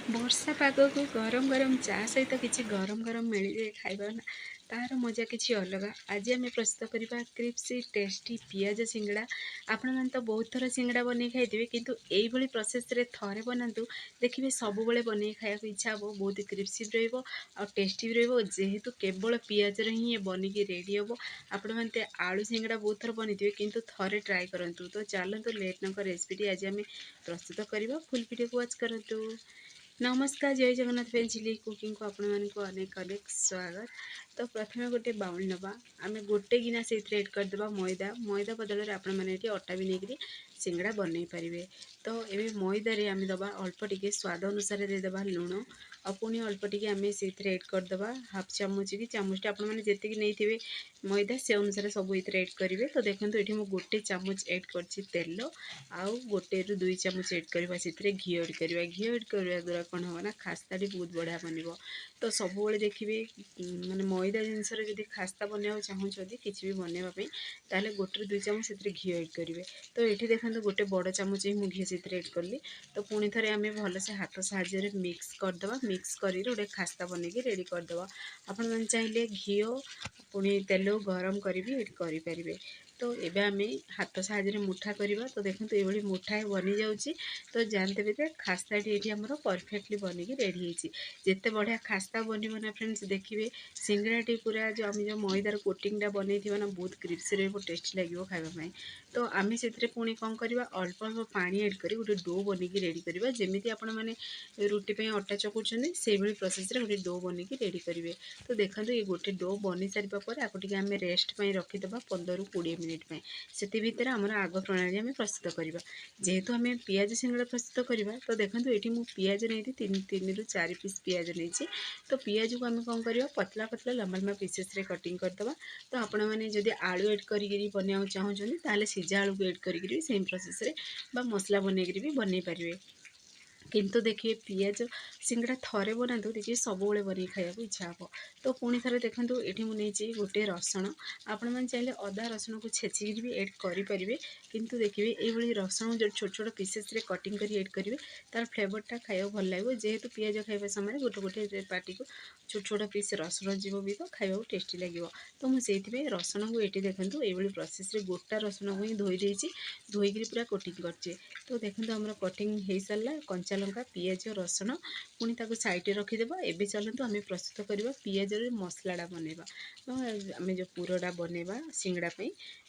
ବର୍ଷା ପାଗକୁ ଗରମ ଗରମ ଚା ସହିତ କିଛି ଗରମ ଗରମ ମିଳିଯାଏ ଖାଇବା ନା ତାହାର ମଜା କିଛି ଅଲଗା। ଆଜି ଆମେ ପ୍ରସ୍ତୁତ କରିବା କ୍ରିପ୍ସି ଟେଷ୍ଟି ପିଆଜ ସିଙ୍ଗଡ଼ା। ଆପଣମାନେ ତ ବହୁତ ଥର ସିଙ୍ଗଡ଼ା ବନେଇ ଖାଇଥିବେ, କିନ୍ତୁ ଏଇଭଳି ପ୍ରୋସେସ୍ରେ ଥରେ ବନାନ୍ତୁ, ଦେଖିବେ ସବୁବେଳେ ବନେଇ ଖାଇବାକୁ ଇଚ୍ଛା ହେବ। ବହୁତ କ୍ରିପ୍ସି ବି ରହିବ ଆଉ ଟେଷ୍ଟି ବି ରହିବ। ଯେହେତୁ କେବଳ ପିଆଜରେ ହିଁ ବନିକି ରେଡ଼ି ହେବ, ଆପଣମାନେ ତ ଆଳୁ ସିଙ୍ଗଡ଼ା ବହୁତ ଥର ବନେଇଥିବେ, କିନ୍ତୁ ଥରେ ଟ୍ରାଏ କରନ୍ତୁ। ତ ଚାଲନ୍ତୁ ଲେଟ୍ ନ କରି ରେସିପିଟି ଆଜି ଆମେ ପ୍ରସ୍ତୁତ କରିବା। ଫୁଲ୍ ଭିଡ଼ିଓକୁ ୱାଚ୍ କରନ୍ତୁ। नमस्कार, जय जगन्नाथ फ्रेंड कुकिंग को आपण मानक अनेक अनेक स्वागत। तो प्रथम गोटे बाउल नवा आम गोटे गिना से एड करदे मैदा। मैदा बदल में आपण मैंने अटा भी नहीं सिंगड़ा बनई पारे। तो ये मैदारे आम दबा अल्प टिके स्वाद अनुसार देदेबा लुण और पुणी अल्प टिके आम से एड करदे हाफ चामच कि चामच आपण मैंने जी नहीं मैदा से अनुसार सब ये एड करेंगे। तो देखो ये मुझे गोटे चामच एड कर तेल आउ गोटे रु 2 चामच एड करवा से घी एड करवा। घी एड करवा द्वारा कौन हम ना खास्ताटी बहुत बढ़िया बन। तो सब देखिए माने मैदा जिनस जब खास्ता बनवा चाहूँगी किसी भी बनवाई ताले गोटे रु 2 चामच से घी एड करेंगे। तो ये देखो गोटे बड़ चामच ही मुझे घी से एड कली। तो पुणी थे आम भलसे हाथ साहाय्य मिक्स करदे। मिक्स कर गोटे खास्ता बनैकी रेडी करदे। आपण मैंने चाहिए घी पुणी तेल गरम करी करें। तो ये आम हाथ साहाय्य मुठा करवा। तो देखो ये मुठा बनी जाऊँगी। तो जानते भी खास्ताटी ये आम परफेक्टली बनिकी रेडी होती। जिते बढ़िया खास्ता बनना ना फ्रेंड्स, देखिए सिंगड़ाटी पूरा जो आम जो मैदार कोटिंगटा बनई ना बहुत क्रिप्सी रही टेस्टी लगे खावाई। तो आम से पुणी कौन करवा अल्प अल्प पानी एड कर गोटे डो बनिकी रेडी करवा। जमी आपण मैंने रुटी पे अटा चकुचुं से भाई प्रोसेस गोटे डो बनिकी रेडी करेंगे। तो देखो ये गोटे डो बनी सारापर आपको आम रेस्ट पर रखीदे 15 ରୁ 20 मिनिट से भितर आमर आग प्रणाली आम प्रस्तुत करवा। जेहेतु आम पियाज सिंगड़ा प्रस्तुत करवा। तो देखो ये मुझे पियाज नहीं 3 ରୁ 4 पीस पियाज नहीं। तो पियाज को आम कौन करवा पतला पतला लंबा लंबा पीसेस रे कटिंग करदे। तो आपण मैंने जब आलू एड करी बनवा चाहूँगी ताले सीझा आलू को एड करी सेम प्रोसेस रे बा मसला बनई भी बनई पारे। किंतु देखिए पियाज सिंगड़ा थरे बनातु देखिए सब बन खाया इच्छा हे। तो पुणी थे देखो ये मुझे गोटे रसुण आपण मैंने चाहिए अदा रसुण को छेचिक भी एड करेंगे। किंतु देखिए ये रसुण जो छोट छोट पीसेस रे कटिंग कर एड करेंगे तार फ्लेवरटा खाया भल लगे। जेहेतु पियाज खाଇବା समय गोटे गोटे पार्टी को छोट छोट पीस रसुण जीव भी तो खाया टेस्टी लगे। तो मुझे रसुण को ये देखो ये प्रोसेस रे गोटा रसुण को ही धोई देती धोईक पूरा कोटिंग कर। तो देखो आम कटिंग हो सारा कंचा लंका पियाज रसुण पुणी ताको साइड रखीदेव। एबे चलतु आम प्रस्तुत करवा पियाज मसलाटा बनवा। आम जो पुरटा बनवा सिंगड़ा।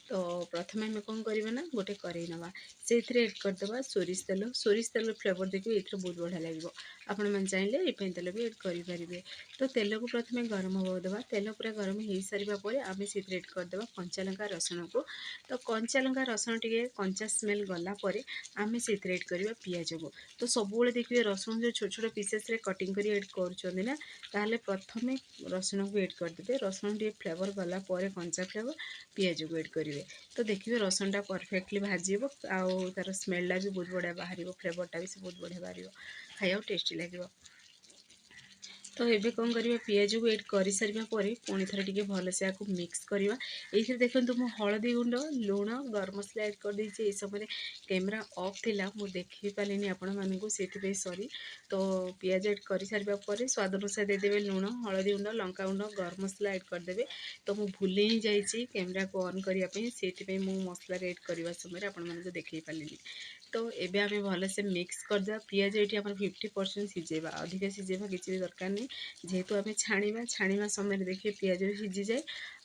तो प्रथम आम कौन करवा ना गोटे करेई नवा से एड करदे सोरिष तेल फ्लेवर देखिए ये बहुत बढ़िया लगे। आपण मैंने चाहिए रिफाइन तेल भी एड करेंगे। तो तेल को प्रथम गरम हवा देवा। तेल पूरा गरम हो सारापर आम से एड करदे कंचा लंका रसुण को। तो कंचा लंका रसुण टे कंचा स्मेल गलापर आम से एड करवा पियाज को। तो सब देखिए रसुण जो छोट छोट पीसेस रे कटिंग कर एड कर ताहले प्रथमे रसुण को एड करदे। रसुण टे फ्लेवर गला कंचा फ्लेवर पियाज को एड करेंगे। तो देखिए रसुणटा परफेक्टली भाजब आउ तार स्मेलटा भी बहुत बढ़िया बाहर फ्लेवरटा भी बहुत बढ़िया बाहर खाया टेस्टी लगे। तो ये कौन करवा पियाज को एड कर सारापर पुणी थे टे भलसे आपको मिक्स करवा। ये देखो मुझे हलदी गुंड लुण गरम मसला एड कर देती। ये समय कैमेरा ऑफ थिला मु देखी पारे आपण मानू से सॉरी। तो पियाज एड कर सारापर स्वाद अनुसार देदेवे लुण हलदी गुंड लंका गुंड गरम मसला एड करदे। तो मुझे भूल ही जाइए कैमेरा को ऑन करने से मसला एड करने समय आपण मानू देखी पारे। तो ये आम भलसे मिक्स करदे। पियाज ये 50% सीझेबा अधिक सीझेबा किसी भी दरकार नहीं। जेहेतु आम छाणा समय देखिए पियाज सीझी जाए।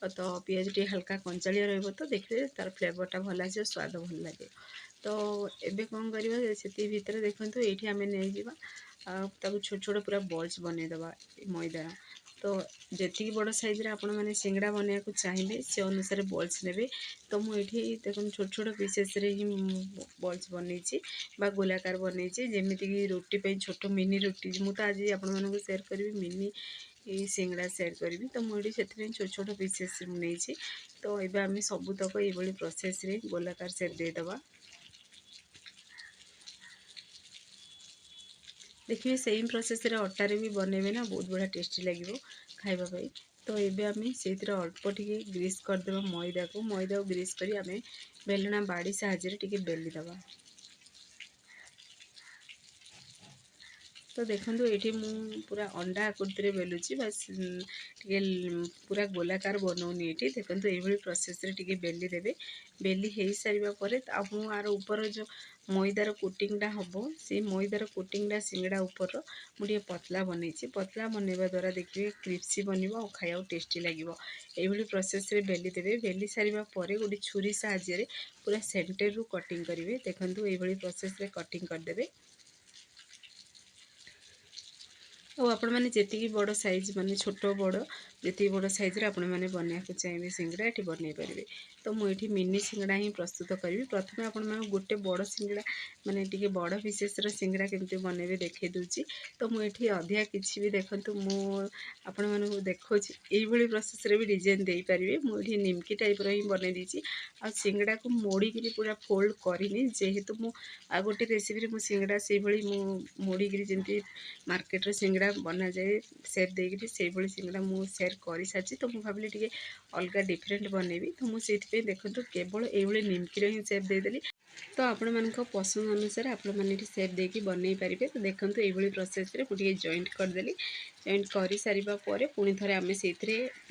तो पियाज टे हल्का कंचालिया रही तो देखिए तार फ्लेवरटा भल आस स्वाद भल लगे। तो ये कौन करवा से भितर देखो ये आम नहीं जावा छोट छोट पूरा बॉल्स बनईदे मैदार। तो जी बड़ साइज आपण मैंने सिंगड़ा बनवा को चाहिए से अनुसार बॉल्स ने। तो मुझे देखो छोट छोट पीसेस रे ही बॉल्स बनई गोलाकार बनई जमीक रुटी पे छोट मिनी रुटी मुझे आज आपण मानक सेयार करी मिनी सिंगड़ा सेयार करी। तो मुझे से छोट छोट पीसेस नहीं। तो ये आम सबूतक ये प्रोसेस रे गोलाकार सेप देदेबा। देखिए सेम प्रोसेस रे अटारे भी बनइबे ना बहुत बढ़िया टेस्टी लगे खाइबाई। तो ये आम से अल्प टे ग्रीस करदे मैदा को ग्रीस करी आम बेलना बाड़ी साहाय्य टे बेलीदे। तो देखो ये मु पूरा अंडा आकृति बेलुची बस टे पूरा गोलाकार बनाऊनी ये देखो ये प्रोसेस टे बेली देवे बेली हो सारापर आर ऊपर जो मैदार कोटिंगटा हम से मैदार कोटिंगटा सिंगड़ा ऊपर मुझे पतला बनई पतला बनवा द्वारा देखिए क्रिप्सी बन और खाया टेस्टी लगे ये प्रोसेस बेली देवे बेली सारापर गोटे छुरी साहाय्य पूरा सेंटर रू कटिंग करेंगे देखो ये प्रोसेस कटिंग करदे और आपण मैंने जी बड़ साइज माने छोट बड़ जी बड़ साइज आपण मैंने बनवाक चाहिए सिंगड़ा ये बनई पारे तो मुझे मिनी सिंगड़ा ही प्रस्तुत करी प्रथम आपण मैं गोटे बड़ सिंगड़ा माने टी बड़ विशेषर सिंगड़ा केमती बनइबे देखे दूची तो मुझे अधिका किसी भी देखूँ आपण मानक देखा ये प्रोसेस भी डिजाइन दे पारे मुझे निमकी टाइप ही बनई देती आ सिंगड़ा को मोड़िकी पूरा फोल्ड करनी जेहेतु मु आ गोटे रेसिपी मु सिंगड़ा से मोड़िकी जमी मार्केट सिंगड़ा बना जाए सेप देकर से सिंगड़ा मुझे सेयर कर सारी तो मुझे भाविली टे अलग डिफरेंट बनैबी तो मुझे देखो केवल ये निमकी ही सेप देदेली तो आपण मान पसंद अनुसार आपण मैंने सेप देकी बनई पारे तो देखो ये प्रोसेस मुझे जॉइंट करदेली जॉइंट कर सारापर पुणी थे आम से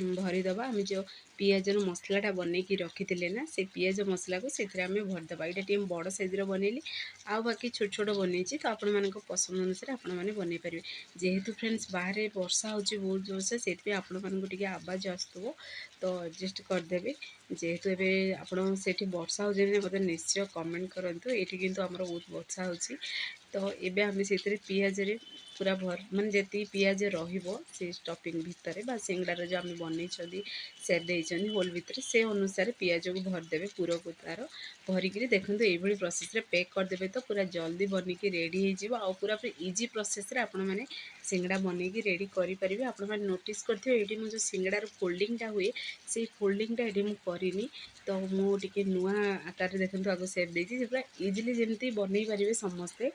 भरीदे आम जो पियाज मसलाटा बनईकी रखी ना से पियाज मसला को आम भरदे यहाँ टी बड़ साइज्र बनैली आ बाकी छोट छोट बनई तो आपण मान पसंद अनुसार आपण मैंने बनई पारे जेहेतु फ्रेंड्स बाहर वर्षा होची बहुत जोरसे से आपण मानक आवाज आसुव तो एडजस्ट करदे जेहेतु एवं आपड़ से वर्षा हो मतलब निश्चय कमेंट करूँ ये किंतु आमर बहुत वर्षा होची तो ये आम से पियाज पूरा भर मान जी पियाज रे स्टफिंग भितर बा सिंगड़ार जो आम बनई सेप देती होल भितर से अनुसार पियाज को भरदे पूर को तार भरिक देखो ये प्रोसेस पैक करदे तो पूरा जल्दी बनिकी रेडी हो पूरा इजी प्रोसेस आपण मैंने सिंगड़ा बनईकी रेडी करेंगे आपण मैंने नोटिस करेंगे ये मुझे सिंगड़ार फोल्डिंगटा हुए से फोल्डिंगटा ये मुझे तो मुझे नुआ आकार देखो आगे सेप देती पूरा इजिली जमी बनई पारे समस्ते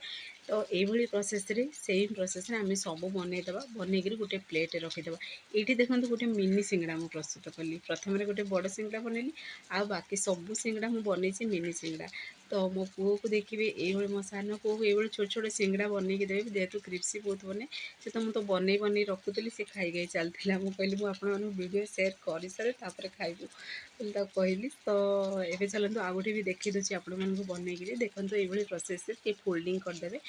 तो ये प्रोसेस सेम प्रोसेस आम सब बनईदे बनईक गोटे प्लेट रखीदे ये देखो गोटे मिनी सिंगड़ा मुझे प्रस्तुत कली प्रथम गोटे बड़ सिंगड़ा बनैली आ बाकी सब सिंगड़ा मुझे बनई मिनी सिंगड़ा तो मो पुओ को देखिए ये मो सान पुओ को ये छोट छोट सिंगड़ा बनईकी देवे जेहेतु क्रिप्सी बहुत बने से तो मुझे बनई बनई रखुली से खाई चलता मुझे कहली मुझे वीडियो सेयार कर सारे खाइबू कहली तो ये चलते आ गए भी देखी दूसरी आपण मानक बनईकी देखो ये प्रोसेस के फोल्डिंग करदे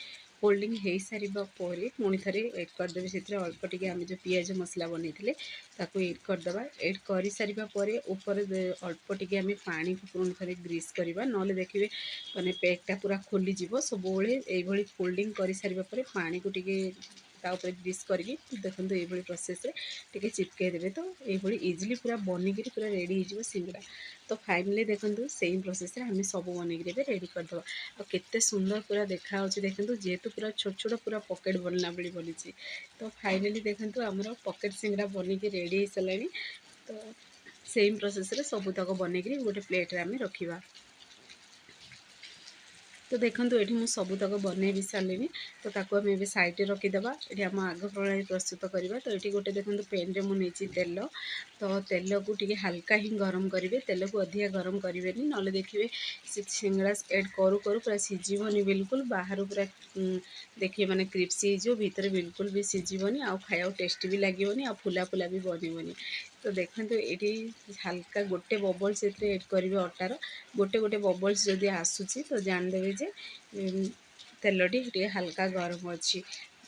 फोल्डिंग हो सारापर पुणी थे एड करदे से अल्प टे आम जो पियाज मसला बनई एड करदे एड कर सारापर ऊपर अल्प टे आम पानी को पुणी थे ग्रीस करवा ना देखिए मैंने पैकटा पूरा खोलीज सब ये फोल्डिंग कर सारापर पानी को टे तापर ग्रीस करके देखो ये प्रोसेस टे चिपकई देवे तो ये इजिली पूरा बनिकी पूरा रेडी हो सिंगड़ा तो फाइनली देखो सेम प्रोसेस आम सब बनईकी रेडी करदे आ केते सुंदर पूरा देखा देखो जेहेतु पूरा छोट छोट पूरा पकेट बनला बेली बनी तो फाइनली देखो आमर पकेट सिंगड़ा बनिकी रेडी हो सारे तो सेम प्रोसेस सबूतक बनईकी गोटे प्लेट आम रखा तो देखो ये मुझे सबूतक बनई भी सारे तो ताको आम ए सैड्रे रखीदे ये आम आग प्रणाली प्रस्तुत करवा तो ये गोटे देखो पेन में मुझे तेल तो तेल को टी हल्का ही गरम करेंगे तेल को अधिका गरम करेंगे ना देखिए सिंगड़ा एड करू करू पूरा सीझीबनी बिल्कुल बाहर पूरा देखिए माने क्रिप्सी हो भीतर बिल्कुल भी सीझीबनी आ खाया टेस्टी भी लगे आ फुला फुला भी बनबनी तो देखो ये हल्का गोटे बबल्स एड करेंगे अटार गोटे गोटे बबल्स जदि आसूची तो जानदेवे जे तेलटी हल्का गरम अच्छी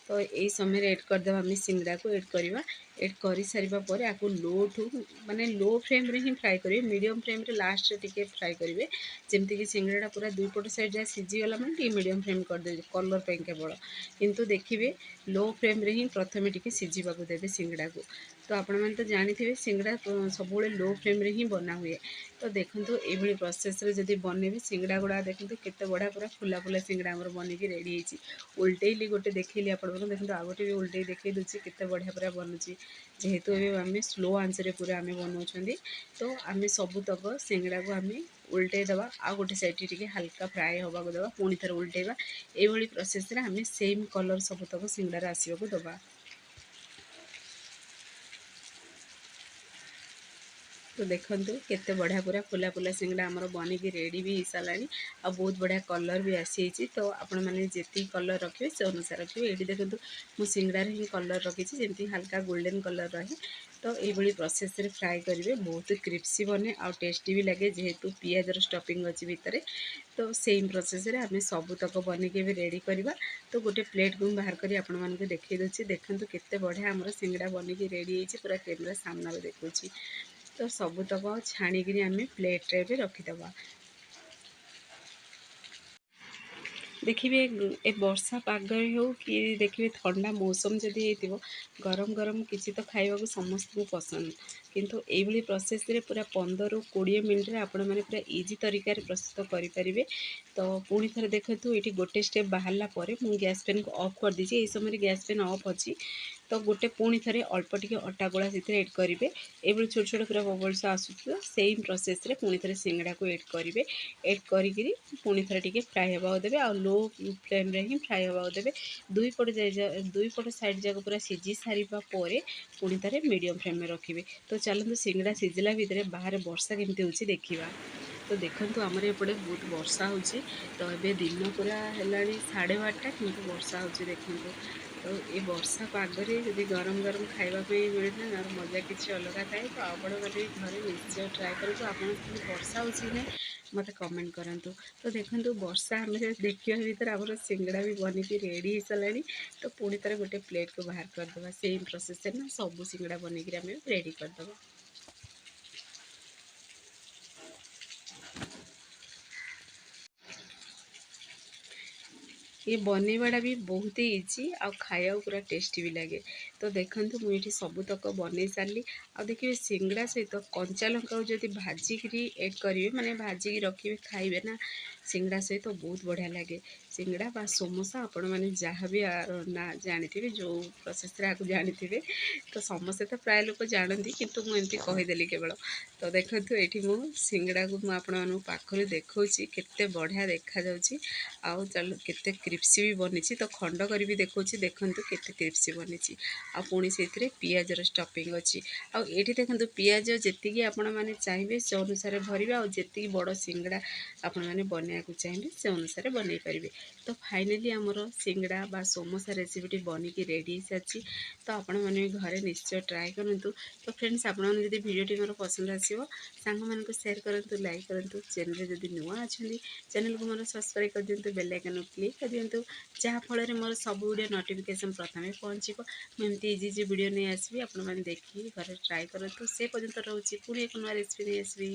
तो यही समय एड करदे आम सिंगड़ा को एड करवा एड कर सारापर आपको लो ठू माने लो फ्लेम रे ही फ्राए करेंगे मीडियम फ्लेम रे लास्ट टिके फ्राए करेंगे जमती कि सिंगड़ा पूरा दुई पट साइड जहाँ सीझीगला मैंने मीडियम फ्लेम करदे कलर पे केवल किंतु देखिए लो फ्लेम रे ही प्रथम टिके सीझीबा देवे सिंगड़ा को तो आपण मैंने तो जानी सिंगड़ा सब लो फ्लेम रे ही बना हुए तो देखो ये प्रोसेस जब बनइबे सिंगड़ा गुड़ा देखो केते बढ़िया पूरा फुला फुला सिंगड़ा आमर बनिकी रेडी होती उल्टेली गोटे देखिए आप देखो आ गए भी उल्टे देखी दूसरी केते बढ़िया पूरा बनूची जेहेतु आम स्लो आंचरे पूरा आम बनाऊँ तो आम सबूतक सिंगड़ा को आम उल्टे दबा आ गोटे साइड टे हल्का फ्राए होगा दबा पुणी थे उल्टेबा ये प्रोसेस आम सेम कलर सबूतक सिंगड़ार आसवाक दबा तो देखंतु केते बढ़िया पूरा फुला फुला सिंगड़ा आमर बनिकी रेडी भी हो सारानी आ बहुत बढ़िया कलर भी आसी तो आपण मैंने जी कलर रखिए से अनुसार रखिए। ये देखो मु सिंगड़ार ही कलर रखी जमी हल्का गोल्डन कलर रहे। तो ये प्रोसेस रे फ्राए करेंगे बहुत क्रिप्सी बने आ टेस्टी भी लगे जेहेतु पियाजर स्टफिंग अच्छी भितर। तो सेम प्रोसेस रे आम सबुतक बनिके भी रेडी करवा। तो गोटे प्लेट को बाहर कर आपण मानक देखई दूसरी देखूँ केते बढ़िया आमर सिंगड़ा बनिकी रेडी होती पूरा कैमरा सामने देखुँ। तो सबुतक छाणिकी आम प्लेट्रे भी रखीदबा। देखिए ए वर्षा पागरे हो कि देखिए ठंडा मौसम जदि हो गरम गरम किसी तो खाइबा को समस्त को पसंद। किंतु ये प्रोसेस रे पूरा 15 ରୁ 20 मिनट रे आपण मैंने पूरा इजी तरीका रे प्रस्तुत करें। तो पुणी थे देखो ये गोटे स्टेप बाहरला मुझे गैस पेन को ऑफ कर दीजिए। ये समय गैस पेन ऑफ अच्छी तो गोटे पुणी थे अल्प टिके अटा गोला से एड करेंगे। ये छोट छोट पूरा बबल्स आसूँ सेम प्रोसेस रे पुणी थे सिंगड़ा को एड करेंगे। एड करी पुणी थे टिके फ्राए होगा देवे आ लो फ्लेम रे ही फ्राए होगा देवे। दुई पट साइड जाक पूरा सीझी सारा पुणी थे मीडियम फ्लेम में रखिए। तो चलते सिंगड़ा सीझला भितर बाहर वर्षा केमती होची देखिबा। तो देखंतु आमर एपटे बहुत वर्षा होची। तो ये दिन पूरा है 12:30 किंतु वर्षा होची देखंतु। तो ये वर्षा पागरे यदि गरम गरम खावाई मिलना ना मजा किसी अलग थाए। तो आपण मैंने घरे निश्चय ट्राए करूँ। आप वर्षा होची ना मत कमेंट करंतु। तो देखंतु वर्षा आम देखा भर आम सिंगड़ा भी बनिकी रेडी हो सारानी। तो पुणी थे गोटे प्लेट को बाहर करदे सेम प्रोसेस ना सब सिंगड़ा बनिकी आम रेडी करदे। ये बनवाटा भी बहुत ही इजी आ खाया पूरा टेस्टी भी लगे। तो देखंतु मुझे सबुतक बन सारी। आ देखिए सिंगड़ा सहित कंचा लंका जब भाजिकी एड करेंगे माने भाजिकी रखिए खाइबे ना सिंगड़ा सहित तो बहुत बढ़िया लगे। सिंगड़ा बा समोसा आपण मैंने जहाँ भी ना जानी जो प्रोसेस आपको जानी तो समस्ते तो प्राय लोक जानती किंतु मुझे कहीदेली केवल। तो देखो ये मु सिंगड़ा को मुझे पाखर देखा केते बढ़िया देखा जाउची। आउ चलो केते क्रिप्सी भी बनी। तो खंड कर भी देखा देखूँ केते क्रिप्सी बनी। आ पुणी से पियाजर स्टफिंग अच्छी। आउ ये देखो पियाज जी आपण मैंने चाहिए से अनुसार भरवे आती बड़ सिंगड़ा आपण मैंने बनवा चाहिए से अनुसार बनई पारे। तो फाइनाली आमर सिंगड़ा बा समोसा रेसिपीटी बनिकी रेडी सारी। तो आपण मैंने घरे निश्चय ट्राए करूँ। तो फ्रेंड्स आपड़ी भिडियोटी मोर पसंद आसो सांग मानक शेयर करूँ लाइक करूँ। चैनल जदि नुआ अच्छा चैनल को मोर सब्सक्राइब कर दिंतु बेल आइकन क्लिक कर दिंतु जहाँफल मोर सब वीडियो नोटिफिकेशन प्रथम पहुँचो। मुझे इजी इजी वीडियो नहीं आसबि आपण मैंने देखिए घर ट्राए करूँ। से पर्यंत रोचे पुणी एक नुआ रेसिपी नहीं आसबि।